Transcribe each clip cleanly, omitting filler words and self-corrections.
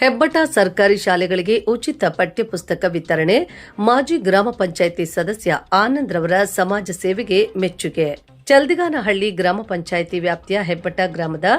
ಹೆಬ್ಬಟ ಸರ್ಕಾರಿ ಶಾಲೆಗಳಿಗೆ ಉಚಿತ ಪಠ್ಯಪುಸ್ತಕ ವಿತರಣೆ. ಮಾಜಿ ಗ್ರಾಮ ಪಂಚಾಯಿತಿ ಸದಸ್ಯ ಆನಂದ್ ರವರ ಸಮಾಜ ಸೇವೆಗೆ ಮೆಚ್ಚುಗೆ. ಚಲ್ದಿಗಾನಹಳ್ಳಿ ಗ್ರಾಮ ಪಂಚಾಯಿತಿ ವ್ಯಾಪ್ತಿಯ ಹೆಬ್ಬಟ ಗ್ರಾಮದ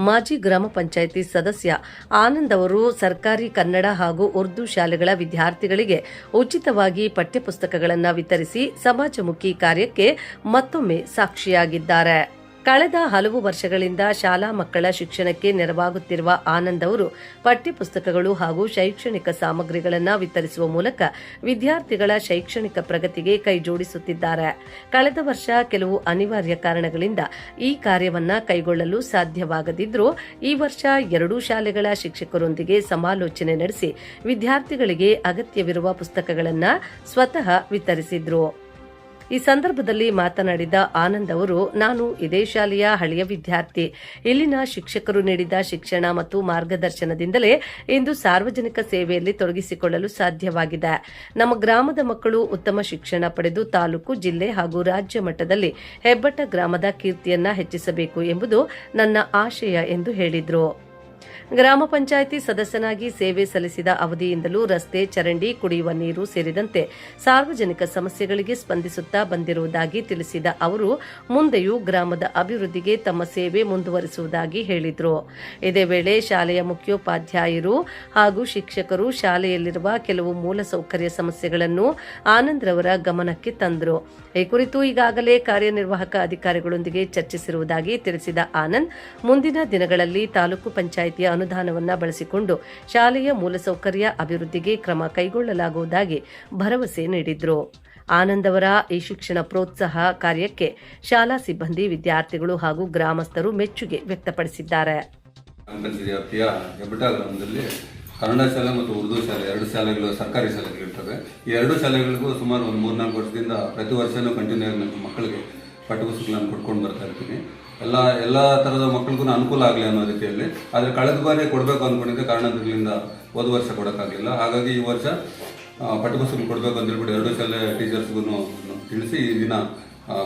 ಮಾಜಿ ಗ್ರಾಮ ಪಂಚಾಯಿತಿ ಸದಸ್ಯ ಆನಂದ್ ಅವರು ಸರ್ಕಾರಿ ಕನ್ನಡ ಹಾಗೂ ಉರ್ದು ಶಾಲೆಗಳ ವಿದ್ಯಾರ್ಥಿಗಳಿಗೆ ಉಚಿತವಾಗಿ ಪಠ್ಯಪುಸ್ತಕಗಳನ್ನು ವಿತರಿಸಿ ಸಮಾಜಮುಖಿ ಕಾರ್ಯಕ್ಕೆ ಮತ್ತೊಮ್ಮೆ ಸಾಕ್ಷಿಯಾಗಿದ್ದಾರೆ. ಕಳೆದ ಹಲವು ವರ್ಷಗಳಿಂದ ಶಾಲಾ ಮಕ್ಕಳ ಶಿಕ್ಷಣಕ್ಕೆ ನೆರವಾಗುತ್ತಿರುವ ಆನಂದ್ ಅವರು ಪಠ್ಯಪುಸ್ತಕಗಳು ಹಾಗೂ ಶೈಕ್ಷಣಿಕ ಸಾಮಗ್ರಿಗಳನ್ನು ವಿತರಿಸುವ ಮೂಲಕ ವಿದ್ಯಾರ್ಥಿಗಳ ಶೈಕ್ಷಣಿಕ ಪ್ರಗತಿಗೆ ಕೈಜೋಡಿಸುತ್ತಿದ್ದಾರೆ. ಕಳೆದ ವರ್ಷ ಕೆಲವು ಅನಿವಾರ್ಯ ಕಾರಣಗಳಿಂದ ಈ ಕಾರ್ಯವನ್ನು ಕೈಗೊಳ್ಳಲು ಸಾಧ್ಯವಾಗದಿದ್ದರೂ ಈ ವರ್ಷ ಎರಡೂ ಶಾಲೆಗಳ ಶಿಕ್ಷಕರೊಂದಿಗೆ ಸಮಾಲೋಚನೆ ನಡೆಸಿ ವಿದ್ಯಾರ್ಥಿಗಳಿಗೆ ಅಗತ್ಯವಿರುವ ಪುಸ್ತಕಗಳನ್ನು ಸ್ವತಃ ವಿತರಿಸಿದ್ರು. ಈ ಸಂದರ್ಭದಲ್ಲಿ ಮಾತನಾಡಿದ ಆನಂದ್ ಅವರು, ನಾನು ಇದೇ ಶಾಲೆಯ ಹಳೆಯ ವಿದ್ಯಾರ್ಥಿ. ಇಲ್ಲಿನ ಶಿಕ್ಷಕರು ನೀಡಿದ ಶಿಕ್ಷಣ ಮತ್ತು ಮಾರ್ಗದರ್ಶನದಿಂದಲೇ ಇಂದು ಸಾರ್ವಜನಿಕ ಸೇವೆಯಲ್ಲಿ ತೊಡಗಿಸಿಕೊಳ್ಳಲು ಸಾಧ್ಯವಾಗಿದೆ. ನಮ್ಮ ಗ್ರಾಮದ ಮಕ್ಕಳು ಉತ್ತಮ ಶಿಕ್ಷಣ ಪಡೆದು ತಾಲೂಕು, ಜಿಲ್ಲೆ ಹಾಗೂ ರಾಜ್ಯ ಮಟ್ಟದಲ್ಲಿ ಹೆಬ್ಬಟ ಗ್ರಾಮದ ಕೀರ್ತಿಯನ್ನ ಹೆಚ್ಚಿಸಬೇಕು ಎಂಬುದು ನನ್ನ ಆಶಯ ಎಂದು ಹೇಳಿದರು. ಗ್ರಾಮ ಪಂಚಾಯಿತಿ ಸದಸ್ಯನಾಗಿ ಸೇವೆ ಸಲ್ಲಿಸಿದ ಅವಧಿಯಿಂದಲೂ ರಸ್ತೆ, ಚರಂಡಿ, ಕುಡಿಯುವ ನೀರು ಸೇರಿದಂತೆ ಸಾರ್ವಜನಿಕ ಸಮಸ್ಯೆಗಳಿಗೆ ಸ್ಪಂದಿಸುತ್ತಾ ಬಂದಿರುವುದಾಗಿ ತಿಳಿಸಿದ ಅವರು, ಮುಂದೆಯೂ ಗ್ರಾಮದ ಅಭಿವೃದ್ಧಿಗೆ ತಮ್ಮ ಸೇವೆ ಮುಂದುವರಿಸುವುದಾಗಿ ಹೇಳಿದರು. ಇದೇ ವೇಳೆ ಶಾಲೆಯ ಮುಖ್ಯೋಪಾಧ್ಯಾಯರು ಹಾಗೂ ಶಿಕ್ಷಕರು ಶಾಲೆಯಲ್ಲಿರುವ ಕೆಲವು ಮೂಲಸೌಕರ್ಯ ಸಮಸ್ಯೆಗಳನ್ನು ಆನಂದ್ ರವರ ಗಮನಕ್ಕೆ ತಂದರು. ಈ ಕುರಿತು ಈಗಾಗಲೇ ಕಾರ್ಯನಿರ್ವಾಹಕ ಅಧಿಕಾರಿಗಳೊಂದಿಗೆ ಚರ್ಚಿಸಿರುವುದಾಗಿ ತಿಳಿಸಿದ ಆನಂದ್, ಮುಂದಿನ ದಿನಗಳಲ್ಲಿ ತಾಲೂಕು ಪಂಚಾಯಿತಿಯ ಅನುದಾನವನ್ನು ಬಳಸಿಕೊಂಡು ಶಾಲೆಯ ಮೂಲಸೌಕರ್ಯ ಅಭಿವೃದ್ಧಿಗೆ ಕ್ರಮ ಕೈಗೊಳ್ಳಲಾಗುವುದಾಗಿ ಭರವಸೆ ನೀಡಿದರು. ಆನಂದ್ ಅವರ ಈ ಶಿಕ್ಷಣ ಪ್ರೋತ್ಸಾಹ ಕಾರ್ಯಕ್ಕೆ ಶಾಲಾ ಸಿಬ್ಬಂದಿ, ವಿದ್ಯಾರ್ಥಿಗಳು ಹಾಗೂ ಗ್ರಾಮಸ್ಥರು ಮೆಚ್ಚುಗೆ ವ್ಯಕ್ತಪಡಿಸಿದ್ದಾರೆ. ಕನ್ನಡ ಶಾಲೆ ಮತ್ತು ಉರ್ದು ಶಾಲೆ ಎರಡು ಶಾಲೆಗಳು ಸರ್ಕಾರಿ ಶಾಲೆಗಳಿರ್ತವೆ. ಈ ಎರಡು ಶಾಲೆಗಳಿಗೂ ಸುಮಾರು ಒಂದು 3-4 ವರ್ಷದಿಂದ ಪ್ರತಿ ವರ್ಷನೂ ಕಂಟಿನ್ಯೂ ಆಗಿ ಮಕ್ಕಳಿಗೆ ಪಠ್ಯಪುಸ್ತಕಗಳನ್ನು ಕೊಟ್ಕೊಂಡು ಬರ್ತಾ ಇರ್ತೀನಿ. ಎಲ್ಲ ಥರದ ಮಕ್ಕಳಿಗೂ ಅನುಕೂಲ ಆಗಲಿ ಅನ್ನೋ ರೀತಿಯಲ್ಲಿ. ಆದರೆ ಕಳೆದ ಬಾರಿ ಕೊಡಬೇಕು ಅಂದ್ಕೊಂಡಿದ್ದೆ, ಕಾರಣಗಳಿಂದ ಹೋದ ವರ್ಷ ಕೊಡೋಕ್ಕಾಗಲಿಲ್ಲ. ಹಾಗಾಗಿ ಈ ವರ್ಷ ಪಠ್ಯಪುಸ್ತಕ ಕೊಡಬೇಕು ಅಂತ ಹೇಳ್ಬಿಟ್ಟು ಎರಡು ಶಾಲೆ ಟೀಚರ್ಸ್ಗೂ ತಿಳಿಸಿ ಈ ದಿನ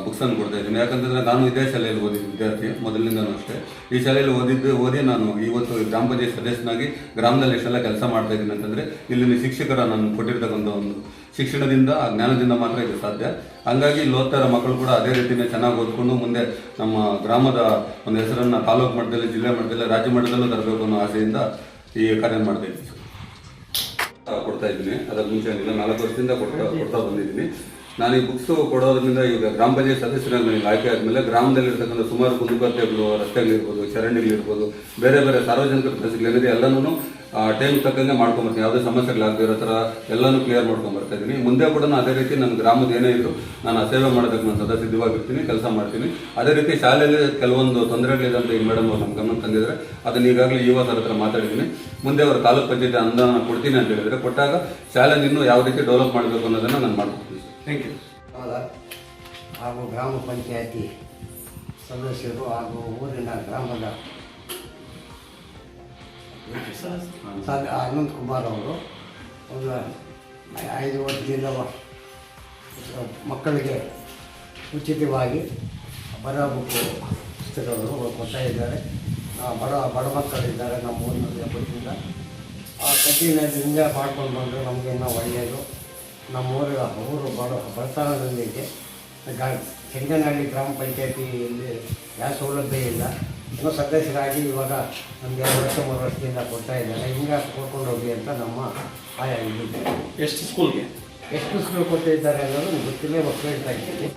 ಬುಕ್ಸನ್ನು ಕೊಡ್ತಾ ಇದ್ದೀನಿ. ಯಾಕಂತಂದರೆ ನಾನು ಇದೇ ಶಾಲೆಯಲ್ಲಿ ಓದಿದ್ದ ವಿದ್ಯಾರ್ಥಿ, ಮೊದಲಿನಿಂದನೂ ಅಷ್ಟೇ. ಈ ಶಾಲೆಯಲ್ಲಿ ಓದಿ ನಾನು ಇವತ್ತು ಗ್ರಾಮ ಪಂಚಾಯತ್ ಸದಸ್ಯನಾಗಿ ಗ್ರಾಮದಲ್ಲಿ ಎಷ್ಟೆಲ್ಲ ಕೆಲಸ ಮಾಡ್ತಾ ಇದ್ದೀನಿ ಅಂತಂದರೆ ಇಲ್ಲಿನ ಶಿಕ್ಷಕರ ನಾನು ಕೊಟ್ಟಿರ್ತಕ್ಕಂಥ ಒಂದು ಶಿಕ್ಷಣದಿಂದ, ಆ ಜ್ಞಾನದಿಂದ ಮಾತ್ರ ಇದು ಸಾಧ್ಯ. ಹಂಗಾಗಿ ಇಲ್ಲಿ ಓದ್ತಾ ಇರೋ ಮಕ್ಕಳು ಕೂಡ ಅದೇ ರೀತಿಯೇ ಚೆನ್ನಾಗಿ ಓದ್ಕೊಂಡು ಮುಂದೆ ನಮ್ಮ ಗ್ರಾಮದ ಒಂದು ಹೆಸರನ್ನು ತಾಲೂಕು ಮಟ್ಟದಲ್ಲಿ, ಜಿಲ್ಲೆ ಮಟ್ಟದಲ್ಲಿ, ರಾಜ್ಯ ಮಟ್ಟದಲ್ಲೂ ತರಬೇಕು ಅನ್ನೋ ಆಸೆಯಿಂದ ಈ ಕಾರ್ಯ ಮಾಡ್ತಾ ಇದ್ದೀನಿ. ಕೊಡ್ತಾ ಇದ್ದೀನಿ. ಅದಕ್ಕೆ ಮುಂಚೆ 4 ವರ್ಷದಿಂದ ಕೊಡ್ತಾ ಬಂದಿದ್ದೀನಿ. ನಾನು ಈ ಬುಕ್ಸು ಕೊಡೋದ್ರಿಂದ ಈಗ ಗ್ರಾಮ ಪಂಚಾಯತ್ ಸದಸ್ಯರಾಗಿ ನನಗೆ ಆಯ್ಕೆ ಆದಮೇಲೆ ಗ್ರಾಮದಲ್ಲಿರ್ತಕ್ಕಂಥ ಸುಮಾರು ಕುಂದುಕೊರತೆಗಳು, ರಸ್ತೆಗಳಿರ್ಬೋದು, ಚರಂಡಿಗಳಿರ್ಬೋದು, ಬೇರೆ ಬೇರೆ ಸಾರ್ವಜನಿಕ ಪ್ರದೇಶಗಳೇನಿದೆ ಎಲ್ಲನೂ ಟೈಮ್ ತಕ್ಕಂಗೆ ಮಾಡ್ಕೊಂಬರ್ತೀನಿ. ಯಾವುದೇ ಸಮಸ್ಯೆಗಳಾಗದೇ ಇರೋ ಥರ ಎಲ್ಲನೂ ಕ್ಲಿಯರ್ ಮಾಡ್ಕೊಂಬರ್ತಾ ಇದ್ದೀನಿ. ಮುಂದೆ ಕೂಡ ಅದೇ ರೀತಿ ನನ್ನ ಗ್ರಾಮದ ಏನೇ ಇದ್ರು ನಾನು ಸೇವೆ ಮಾಡೋದಕ್ಕೆ ನಾನು ಸದಾ ಸಿದ್ಧವಾಗಿರ್ತೀನಿ, ಕೆಲಸ ಮಾಡ್ತೀನಿ. ಅದೇ ರೀತಿ ಶಾಲೆಯಲ್ಲಿ ಕೆಲವೊಂದು ತೊಂದರೆಗಳಿದೆ ಅಂತ ಈಗ ಮೇಡಮ್ ಅವ್ರು ನಮ್ಮ ಗಮನಕ್ಕೆ ತಂದಿದ್ದಾರೆ. ಅದನ್ನು ಈಗಾಗಲೇ ಯುವ ಹತ್ರ ಮಾತಾಡಿದ್ದೀನಿ. ಮುಂದೆ ಅವರು ತಾಲೂಕು ಪಂಚಾಯತಿ ಅನುದಾನ ಕೊಡ್ತೀನಿ ಅಂತ ಹೇಳಿದರೆ, ಕೊಟ್ಟಾಗ ಶಾಲೆನ ಇನ್ನೂ ಯಾವ ರೀತಿ ಡೆವಲಪ್ ಮಾಡಬೇಕು ಅನ್ನೋದನ್ನು ನಾನು ಮಾಡ್ಕೊಡ್ತೀನಿ. Thank you. ಹಾಗೂ ಗ್ರಾಮ ಪಂಚಾಯತಿ ಸದಸ್ಯರು ಹಾಗೂ ಊರಿನ ಗ್ರಾಮದ ಅನಂತ್ ಕುಮಾರ್ ಅವರು ಒಂದು 5 ವರ್ಷದಿಂದ ಮಕ್ಕಳಿಗೆ ಉಚಿತವಾಗಿ ಬಡ ಬುಕ್ಕು ಪುಸ್ತಕಗಳು ಕೊಡ್ತಾ ಇದ್ದಾರೆ. ಬಡ ಮಕ್ಕಳಿದ್ದಾರೆ ನಮ್ಮ ಊರಿನಲ್ಲಿ. ಹಬ್ಬದಿಂದ ಕಂಟಿನ್ಯೂದಿಂದ ಮಾಡ್ಕೊಂಡು ಬಂದರೆ ನಮಗೆ ಇನ್ನೂ ಒಳ್ಳೆಯದು. ನಮ್ಮ ಊರು ಬಡತನದಲ್ಲಿದೆ. ಚೆಂಗನಹಳ್ಳಿ ಗ್ರಾಮ ಪಂಚಾಯತಿಯಲ್ಲಿ ಯಾವ ಸೌಲಭ್ಯ ಇಲ್ಲ. ಇನ್ನೂ ಸದಸ್ಯರಾಗಿ ಇವಾಗ ನಮಗೆ 2 ವರ್ಷ 3 ವರ್ಷದಿಂದ ಕೊಡ್ತಾ ಇದ್ದಾರೆ. ಹಿಂಗೆ ಕೊಡ್ಕೊಂಡು ಹೋಗಿ ಅಂತ ನಮ್ಮ ಆಯಾ ಇದ್ದಿದೆ. ಎಷ್ಟು ಸ್ಕೂಲ್ ಕೊಟ್ಟಿದ್ದಾರೆ ಅನ್ನೋದು ಗೊತ್ತಿಲ್ಲೇ ಹೇಳ್ತಾ ಇದ್ದೀನಿ.